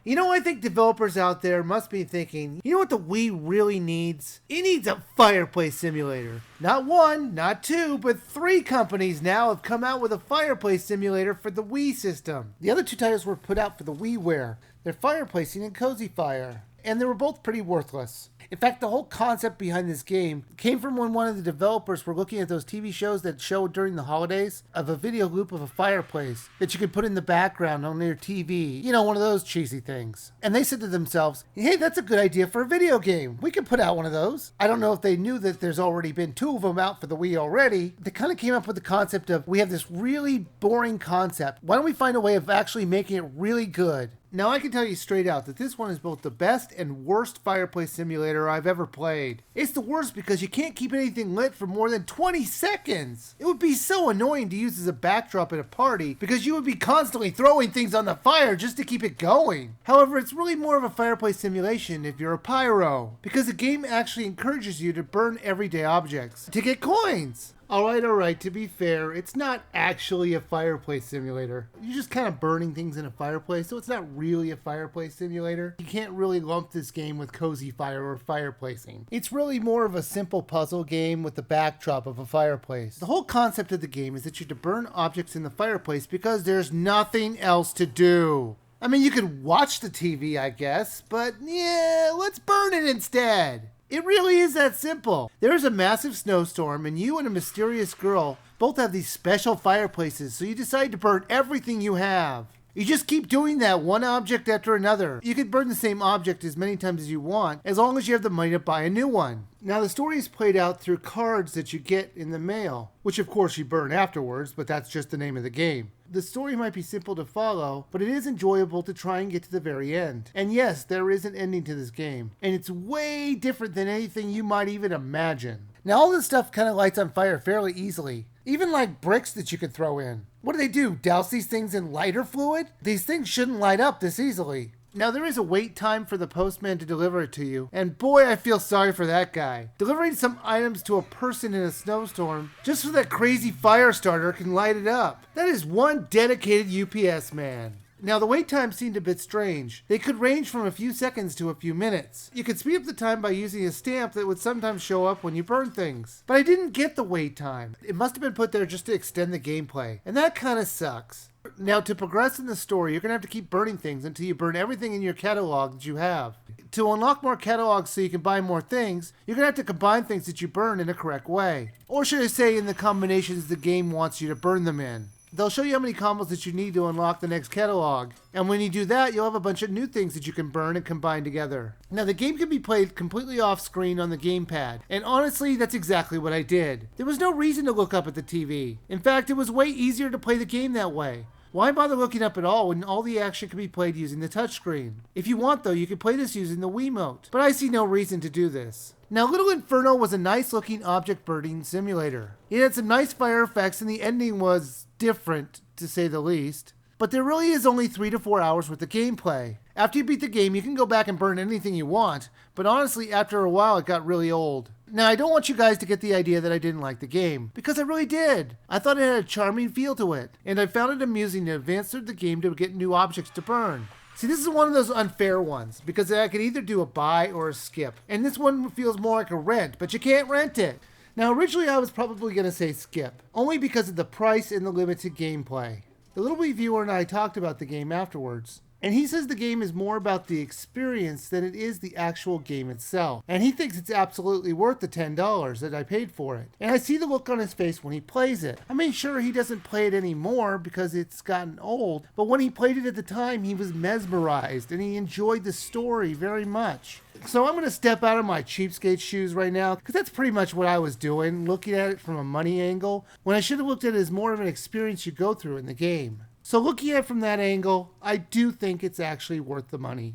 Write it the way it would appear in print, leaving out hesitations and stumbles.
You know, I think developers out there must be thinking, you know what the Wii really needs? It needs a fireplace simulator. Not one, not two, but 3 companies now have come out with a fireplace simulator for the Wii system. The other 2 titles were put out for the WiiWare. They're Fireplacing and Cozy Fire. And they were both pretty worthless. In fact, the whole concept behind this game came from when one of the developers were looking at those TV shows that show during the holidays of a video loop of a fireplace that you could put in the background on your TV. You know, one of those cheesy things. And they said to themselves, hey, that's a good idea for a video game. We could put out one of those. I don't know if they knew that there's already been 2 of them out for the Wii already. They kind of came up with the concept of, we have this really boring concept. Why don't we find a way of actually making it really good? Now, I can tell you straight out that this one is both the best and worst fireplace simulator I've ever played. It's the worst because you can't keep anything lit for more than 20 seconds. It would be so annoying to use as a backdrop at a party because you would be constantly throwing things on the fire just to keep it going. However, it's really more of a fireplace simulation if you're a pyro, because the game actually encourages you to burn everyday objects to get coins. Alright, to be fair, it's not actually a fireplace simulator. You're just kind of burning things in a fireplace, so it's not really a fireplace simulator. You can't really lump this game with Cozy Fire or fireplacing. It's really more of a simple puzzle game with the backdrop of a fireplace. The whole concept of the game is that you're to burn objects in the fireplace because there's nothing else to do. I mean, you could watch the TV, I guess, but yeah, let's burn it instead. It really is that simple. There's a massive snowstorm and you and a mysterious girl both have these special fireplaces, so you decide to burn everything you have. You just keep doing that one object after another. You can burn the same object as many times as you want, as long as you have the money to buy a new one. Now the story is played out through cards that you get in the mail, which of course you burn afterwards, but that's just the name of the game. The story might be simple to follow, but it is enjoyable to try and get to the very end. And yes, there is an ending to this game, and it's way different than anything you might even imagine. Now all this stuff kind of lights on fire fairly easily, even like bricks that you could throw in. What do? Douse these things in lighter fluid? These things shouldn't light up this easily. Now there is a wait time for the postman to deliver it to you, and boy, I feel sorry for that guy. Delivering some items to a person in a snowstorm just so that crazy fire starter can light it up. That is one dedicated UPS man. Now the wait time seemed a bit strange. They could range from a few seconds to a few minutes. You could speed up the time by using a stamp that would sometimes show up when you burn things. But I didn't get the wait time. It must have been put there just to extend the gameplay, and that kind of sucks. Now to progress in the story, you're going to have to keep burning things until you burn everything in your catalog that you have. To unlock more catalogs so you can buy more things, you're going to have to combine things that you burn in a correct way. Or should I say in the combinations the game wants you to burn them in. They'll show you how many combos that you need to unlock the next catalog. And when you do that, you'll have a bunch of new things that you can burn and combine together. Now the game can be played completely off screen on the gamepad. And honestly, that's exactly what I did. There was no reason to look up at the TV. In fact, it was way easier to play the game that way. Why bother looking up at all when all the action can be played using the touchscreen? If you want though, you can play this using the Wiimote. But I see no reason to do this. Now Little Inferno was a nice looking object burning simulator. It had some nice fire effects and the ending was different, to say the least. But there really is only 3 to 4 hours worth of gameplay. After you beat the game, you can go back and burn anything you want, but honestly, after a while, it got really old. Now, I don't want you guys to get the idea that I didn't like the game, because I really did. I thought it had a charming feel to it, and I found it amusing to advance through the game to get new objects to burn. See, this is one of those unfair ones, because I could either do a buy or a skip, and this one feels more like a rent, but you can't rent it. Now, originally I was probably going to say skip, only because of the price and the limited gameplay. The little Wiiviewer and I talked about the game afterwards, and he says the game is more about the experience than it is the actual game itself. And he thinks it's absolutely worth the $10 that I paid for it. And I see the look on his face when he plays it. I mean, sure, he doesn't play it anymore because it's gotten old, but when he played it at the time, he was mesmerized and he enjoyed the story very much. So I'm going to step out of my cheapskate shoes right now, because that's pretty much what I was doing, looking at it from a money angle, when I should have looked at it as more of an experience you go through in the game. So looking at it from that angle, I do think it's actually worth the money.